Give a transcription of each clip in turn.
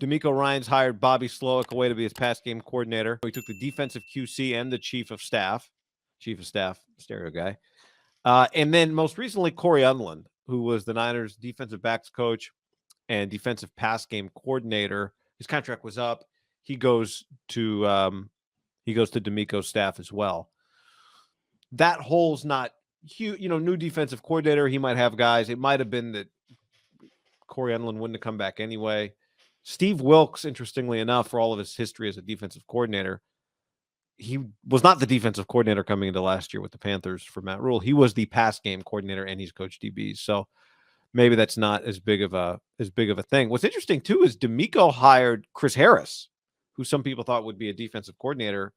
DeMeco Ryans hired Bobby Slowick away to be his pass game coordinator. He took the defensive QC and the chief of staff, stereo guy. And then most recently, Corey Unlund, who was the Niners defensive backs coach and defensive pass game coordinator. His contract was up. He goes to DeMeco's staff as well. That hole's not huge. New defensive coordinator. He might have guys. It might have been that Corey Unlund wouldn't have come back anyway. Steve Wilks, interestingly enough, for all of his history as a defensive coordinator, he was not the defensive coordinator coming into last year with the Panthers for Matt Rule. He was the pass game coordinator, and he's coached DBs. So maybe that's not as big of a thing. What's interesting too is DeMeco hired Chris Harris, who some people thought would be a defensive coordinator,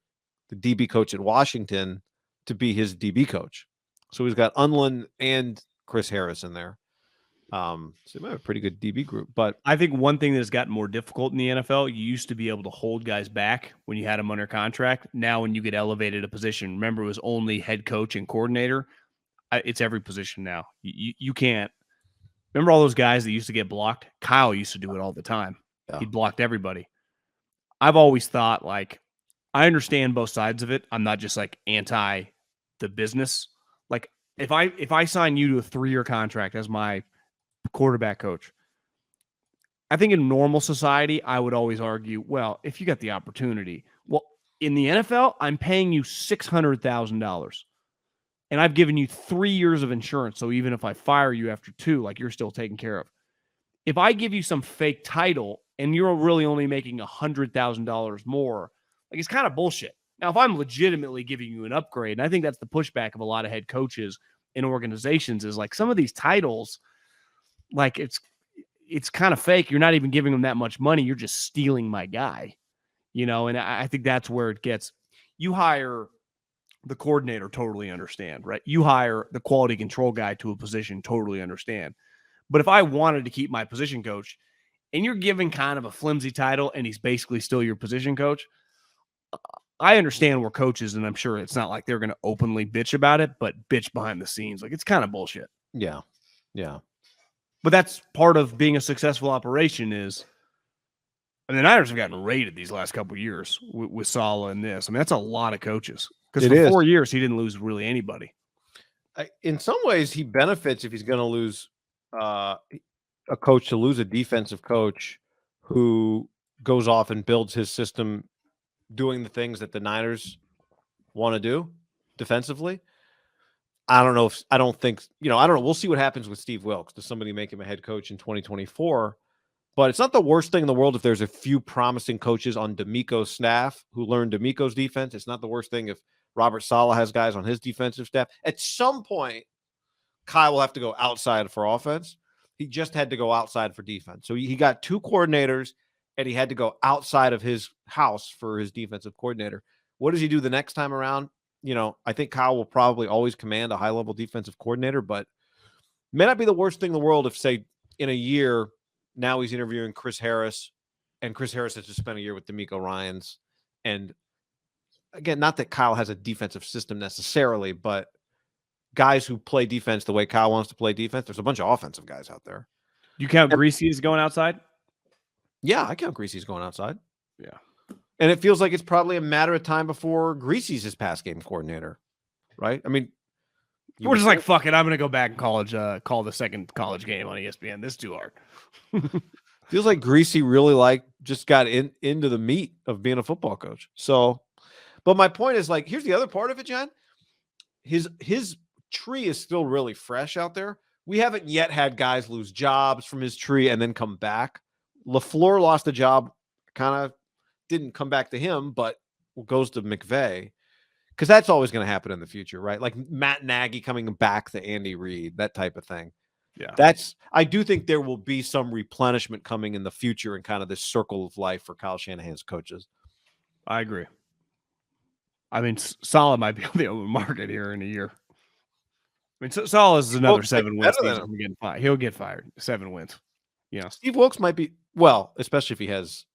the DB coach at Washington, to be his DB coach. So he's got Unlund and Chris Harris in there. So they might have a pretty good DB group. But I think one thing that has gotten more difficult in the NFL, you used to be able to hold guys back when you had them under contract. Now when you get elevated a position, remember it was only head coach and coordinator. It's every position now. You can't. Remember all those guys that used to get blocked? Kyle used to do it all the time. Yeah. He blocked everybody. I've always thought, like, I understand both sides of it. I'm not just like anti the business. Like if I sign you to a 3-year contract as my quarterback coach, I think in normal society, I would always argue, well, if you got the opportunity, well, in the NFL, I'm paying you $600,000 and I've given you 3 years of insurance. So even if I fire you after 2, like you're still taken care of. If I give you some fake title and you're really only making $100,000 more, like it's kind of bullshit. Now, if I'm legitimately giving you an upgrade, and I think that's the pushback of a lot of head coaches in organizations is like some of these titles, like it's kind of fake. You're not even giving them that much money. You're just stealing my guy, and I think that's where it gets. You hire the coordinator, totally understand, right? You hire the quality control guy to a position, totally understand. But if I wanted to keep my position coach and you're giving kind of a flimsy title and he's basically still your position coach, I understand we're coaches, and I'm sure it's not like they're going to openly bitch about it, but bitch behind the scenes. Like, it's kind of bullshit. Yeah. Yeah. But that's part of being a successful operation is, and the Niners have gotten raided these last couple of years with Saleh and this. I mean, that's a lot of coaches. Because for 4 years, he didn't lose really anybody. In some ways, he benefits if he's going to lose a coach, to lose a defensive coach who goes off and builds his system doing the things that the Niners want to do defensively. I don't know. We'll see what happens with Steve Wilks. Does somebody make him a head coach in 2024? But it's not the worst thing in the world if there's a few promising coaches on DeMeco's staff who learn DeMeco's defense. It's not the worst thing if Robert Saleh has guys on his defensive staff. At some point, Kyle will have to go outside for offense. He just had to go outside for defense. So he got 2 coordinators, and he had to go outside of his house for his defensive coordinator. What does he do the next time around? I think Kyle will probably always command a high-level defensive coordinator, but may not be the worst thing in the world if, say, in a year, now he's interviewing Chris Harris, and Chris Harris has just spent a year with DeMeco Ryans. And again, not that Kyle has a defensive system necessarily, but guys who play defense the way Kyle wants to play defense, there's a bunch of offensive guys out there. You count Greasy as going outside? Yeah, I count Greasy's going outside. Yeah. And it feels like it's probably a matter of time before Greasy's his pass game coordinator, right? I mean, we're just like, fuck it, I'm going to go back and call the second college game on ESPN. This is too hard. Feels like Greasy really just got into the meat of being a football coach. So, but my point is, like, here's the other part of it, John. His tree is still really fresh out there. We haven't yet had guys lose jobs from his tree and then come back. LaFleur lost a job, kind of didn't come back to him, but goes to McVay, because that's always going to happen in the future, right? Like Matt Nagy coming back to Andy Reid, that type of thing. Yeah, I do think there will be some replenishment coming in the future in kind of this circle of life for Kyle Shanahan's coaches. I agree. I mean, Saleh might be on the open market here in a year. I mean, Saleh is another 7 wins. He'll get fired. 7 wins. Steve Wilks might be, well, especially if he has,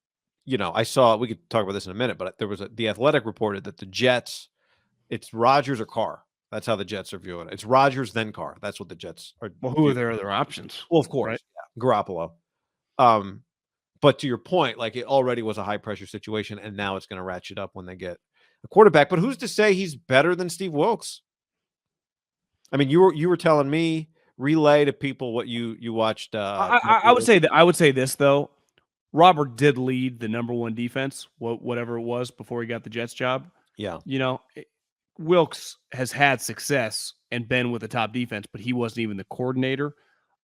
I saw, we could talk about this in a minute, but there was The Athletic reported that the Jets, it's Rodgers or Carr. That's how the Jets are viewing it. It's Rodgers, then Carr. That's what the Jets are. Well, who are their other options? Well, of course, right? Yeah. Garoppolo. But to your point, like it already was a high pressure situation, and now it's going to ratchet up when they get a quarterback. But who's to say he's better than Steve Wilkes? I mean, you were telling me, relay to people what you watched. I would say that I would say this though. Robert did lead the number one defense, whatever it was before he got the Jets job. Yeah. You know, Wilkes has had success and been with the top defense, but he wasn't even the coordinator.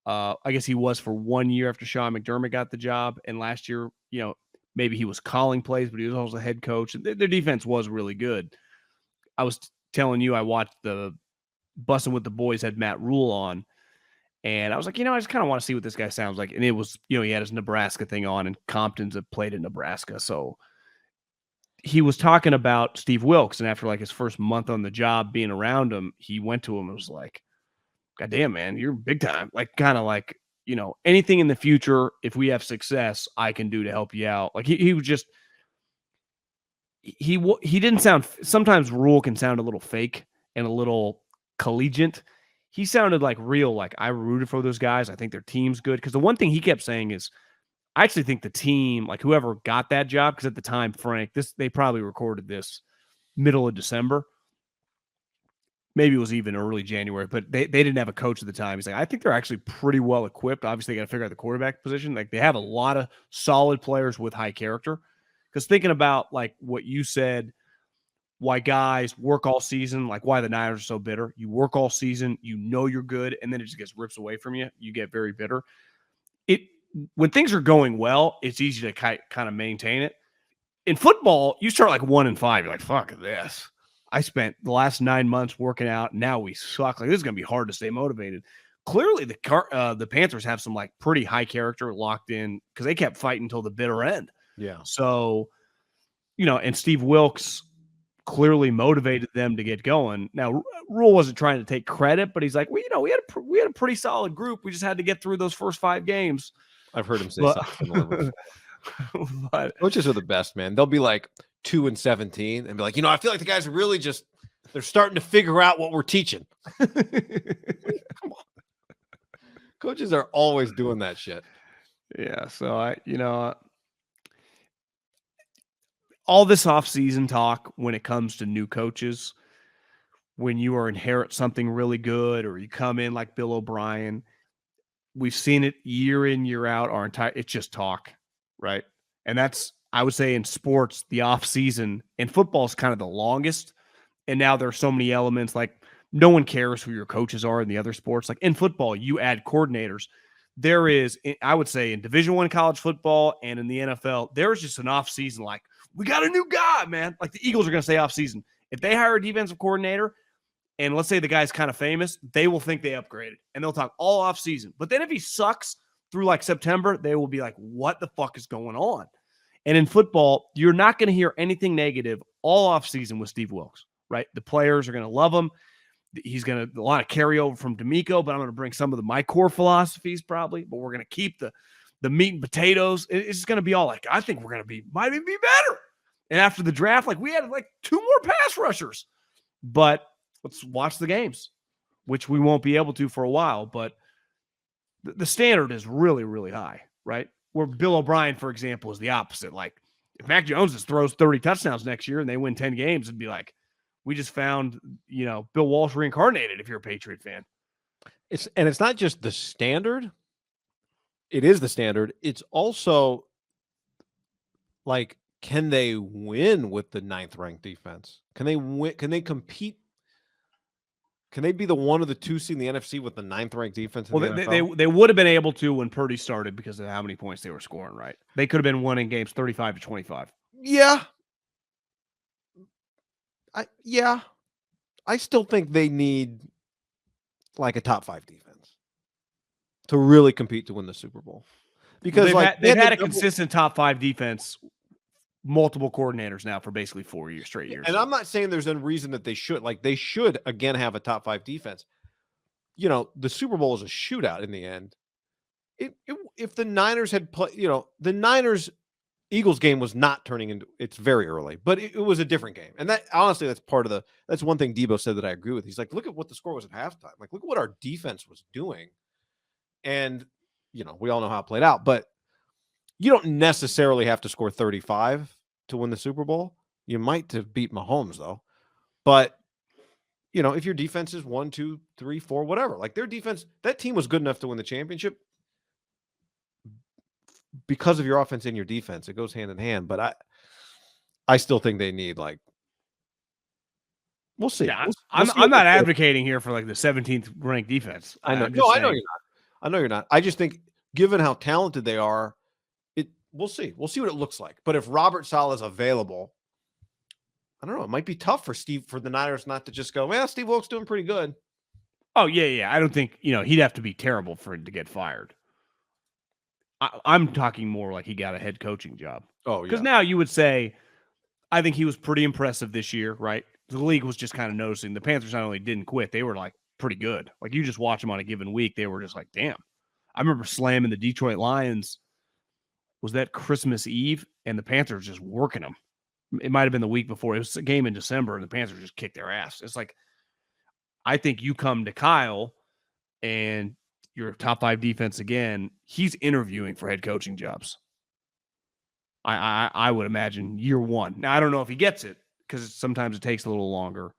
I guess he was for 1 year after Sean McDermott got the job. And last year, you know, maybe he was calling plays, but he was also the head coach. And their defense was really good. I was telling you, I watched the Bussin' with the Boys had Matt Rule on. And I was like, you know, I just kind of want to see what this guy sounds like. And it was, you know, he had his Nebraska thing on, and Compton's have played in Nebraska. So he was talking about Steve Wilkes. And after like his first month on the job being around him, he went to him and was like, God damn, man, you're big time. Like, kind of like, you know, anything in the future, if we have success, I can do to help you out. Like he was just, he didn't sound, sometimes Rule can sound a little fake and a little collegiate. He sounded like real, like I rooted for those guys. I think their team's good. Because the one thing he kept saying is, I actually think the team, like whoever got that job, because at the time, Frank, they probably recorded this middle of December. Maybe it was even early January, but they didn't have a coach at the time. He's like, I think they're actually pretty well equipped. Obviously, they got to figure out the quarterback position. Like they have a lot of solid players with high character. Because thinking about like what you said, why guys work all season, like why the Niners are so bitter. You work all season, you know you're good, and then it just gets ripped away from you. You get very bitter. When things are going well, it's easy to kind of maintain it. In football, you start like 1-5. You're like, fuck this. I spent the last 9 months working out. Now we suck. Like this is going to be hard to stay motivated. Clearly, the Panthers have some like pretty high character locked in because they kept fighting until the bitter end. Yeah. So, you know, and Steve Wilkes clearly motivated them to get going. Now, Rule wasn't trying to take credit, but he's like, well, you know, we had a pretty solid group. We just had to get through those first 5 games. I've heard him say something similar. But coaches are the best, man. They'll be like 2-17 and be like, you know, I feel like the guys are really just they're starting to figure out what we're teaching. Come on. Coaches are always doing that shit. Yeah. So all this offseason talk when it comes to new coaches, when you are inherit something really good or you come in like Bill O'Brien, we've seen it year in, year out. It's just talk, right? And that's, I would say in sports, the offseason, and football is kind of the longest. And now there are so many elements, like no one cares who your coaches are in the other sports. Like in football, you add coordinators. There is, I would say in Division I college football and in the NFL, there's just an offseason like, we got a new guy, man. Like the Eagles are going to say offseason. If they hire a defensive coordinator, and let's say the guy's kind of famous, they will think they upgraded, and they'll talk all offseason. But then if he sucks through like September, they will be like, what the fuck is going on? And in football, you're not going to hear anything negative all offseason with Steve Wilkes, right? The players are going to love him. He's going to a lot of carryover from DeMeco, but I'm going to bring some of my core philosophies probably, but we're going to keep the meat and potatoes. It's just going to be all like, I think we're going to might even be better. And after the draft, like we had like 2 more pass rushers, but let's watch the games, which we won't be able to for a while. But the standard is really, really high, right? Where Bill O'Brien, for example, is the opposite. Like if Mac Jones just throws 30 touchdowns next year and they win 10 games, it'd be like, we just found, you know, Bill Walsh reincarnated if you're a Patriot fan. It's not just the standard. It is the standard. It's also like, can they win with the 9th ranked defense? Can they win? Can they compete? Can they be the 1 or the 2 seed in the NFC with the 9th ranked defense? Well, they would have been able to when Purdy started because of how many points they were scoring, right? They could have been winning games 35-25. Yeah. I still think they need like a top 5 defense to really compete to win the Super Bowl. Because they've had a consistent top 5 defense, multiple coordinators now for basically 4 years, straight years. And I'm not saying there's any reason that they should. Like they should again have a top 5 defense. You know, the Super Bowl is a shootout in the end. If the Niners had played, you know, the Niners Eagles game was not turning into, it's very early, but it was a different game. And that honestly, that's one thing Debo said that I agree with. He's like, look at what the score was at halftime. Like, look at what our defense was doing. And, you know, we all know how it played out, but You don't necessarily have to score 35 to win the Super Bowl. You might to beat Mahomes though. But if your defense is 1, 2, 3, 4, whatever, like their defense, that team was good enough to win the championship because of your offense and your defense. It goes hand in hand. But I still think they need we'll see. Yeah, We'll see I'm not advocating here for like the 17th ranked defense. I know. I'm just No, saying, I know you're not. I know you're not. I just think given how talented they are, we'll see. We'll see what it looks like. But if Robert Saleh is available, I don't know. It might be tough for the Niners not to just go, well, Steve Wilkes doing pretty good. Oh, yeah. I don't think, he'd have to be terrible for him to get fired. I'm talking more like he got a head coaching job. Oh, yeah. Because now you would say, I think he was pretty impressive this year, right? The league was just kind of noticing the Panthers not only didn't quit, they were like pretty good. Like you just watch them on a given week, they were just like, damn. I remember slamming the Detroit Lions. Was that Christmas Eve? And the Panthers just working them. It might have been the week before. It was a game in December, and the Panthers just kicked their ass. It's like, I think you come to Kyle and you're top 5 defense again. He's interviewing for head coaching jobs. I would imagine year one. Now, I don't know if he gets it because sometimes it takes a little longer.